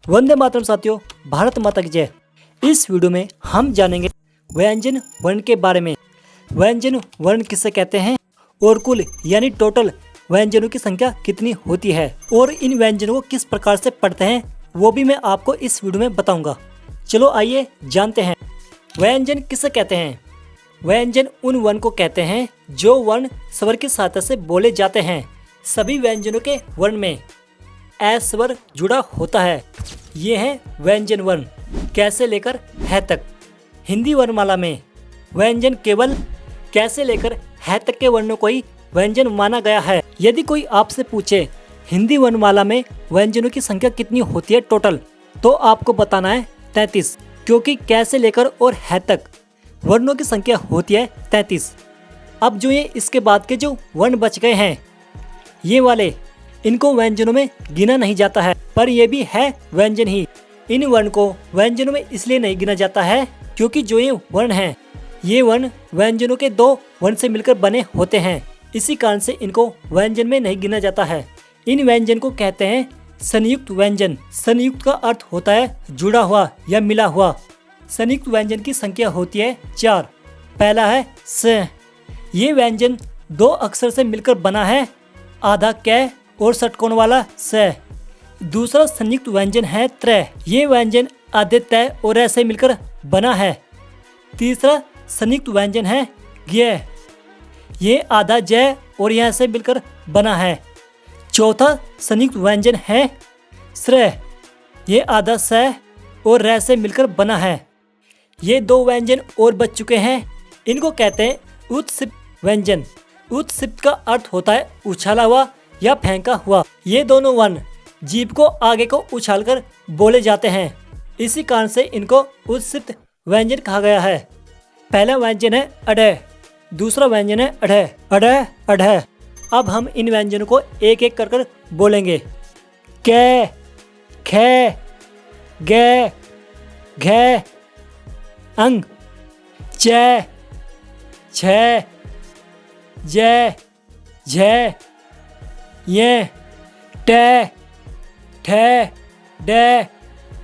वंदे मातरम साथियों, भारत माता की जय। इस वीडियो में हम जानेंगे व्यंजन वर्ण के बारे में। व्यंजन वर्ण किसे कहते हैं और कुल यानी टोटल व्यंजनों की संख्या कितनी होती है और इन व्यंजनों को किस प्रकार से पढ़ते हैं वो भी मैं आपको इस वीडियो में बताऊंगा। चलो आइए जानते हैं। व्यंजन किसे कहते हैं। व्यंजन उन वर्ण को कहते हैं जो वर्ण स्वर की सहायता से बोले जाते हैं। सभी व्यंजनों के वर्ण में ए स्वर जुड़ा होता है। ये है व्यंजन वर्ण कैसे लेकर है तक। हिंदी वर्णमाला में व्यंजन केवल कैसे लेकर है तक के वर्णों को ही व्यंजन माना गया है। यदि कोई आपसे पूछे हिंदी वर्णमाला में व्यंजनों की संख्या कितनी होती है टोटल, तो आपको बताना है 33, क्योंकि कैसे लेकर और है तक वर्णों की संख्या होती है 33। अब जो ये इसके बाद के जो वर्ण बच गए हैं ये वाले, इनको व्यंजनों में गिना नहीं जाता है, पर ये भी है व्यंजन ही। इन वर्ण को व्यंजनों में इसलिए नहीं गिना जाता है क्योंकि जो ये वर्ण हैं ये वर्ण व्यंजनों के दो वर्ण से मिलकर बने होते हैं। इसी कारण से इनको व्यंजन में नहीं गिना जाता है। इन व्यंजन को कहते हैं संयुक्त व्यंजन। संयुक्त का अर्थ होता है जुड़ा हुआ या मिला हुआ। संयुक्त व्यंजन की संख्या होती है 4। पहला है स। ये व्यंजन दो अक्षर से मिलकर बना है, आधा कै और षटकोण वाला स। दूसरा संयुक्त व्यंजन है त्र। ये व्यंजन आधे तय और ऐसे मिलकर बना है। तीसरा संयुक्त व्यंजन है ज्ञ। ये आधा जय और यहाँ से मिलकर बना है। चौथा संयुक्त व्यंजन है श्र। ये आधा स और र से मिलकर बना है। ये दो व्यंजन और बच चुके हैं। इनको कहते हैं उत्सिप्त व्यंजन। उत्सिप्त का अर्थ होता है उछाला हुआ या फेंका हुआ। ये दोनों वर्ण जीभ को आगे को उछालकर बोले जाते हैं, इसी कारण से इनको उत्सिप्त व्यंजन कहा गया है। पहला व्यंजन है अढ, दूसरा व्यंजन है अढ। अढ अढ। अब हम इन व्यंजनों को एक एक कर बोलेंगे। कै, खे, गे, घे, अंग, च, छ, जय, झ, ये, टे, ठे, डे,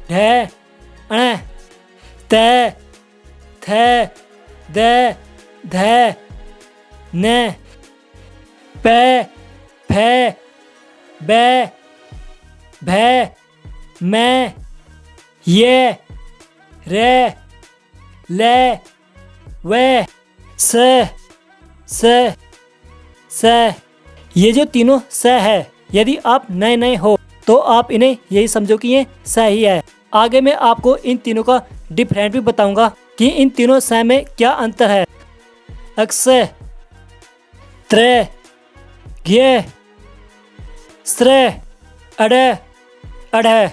ढे, अण, ते, थे, दे, धे, ने, पे, फे, बे, भे, मैं, ये, रे, ले, वे, स। ये जो तीनों स है, यदि आप नए नए हो तो आप इन्हें यही समझो कि ये स ही है। आगे मैं आपको इन तीनों का डिफरेंट भी बताऊंगा कि इन तीनों स में क्या अंतर है। अक्स, त्र, ज्ञ, स्र, अढ, अढ।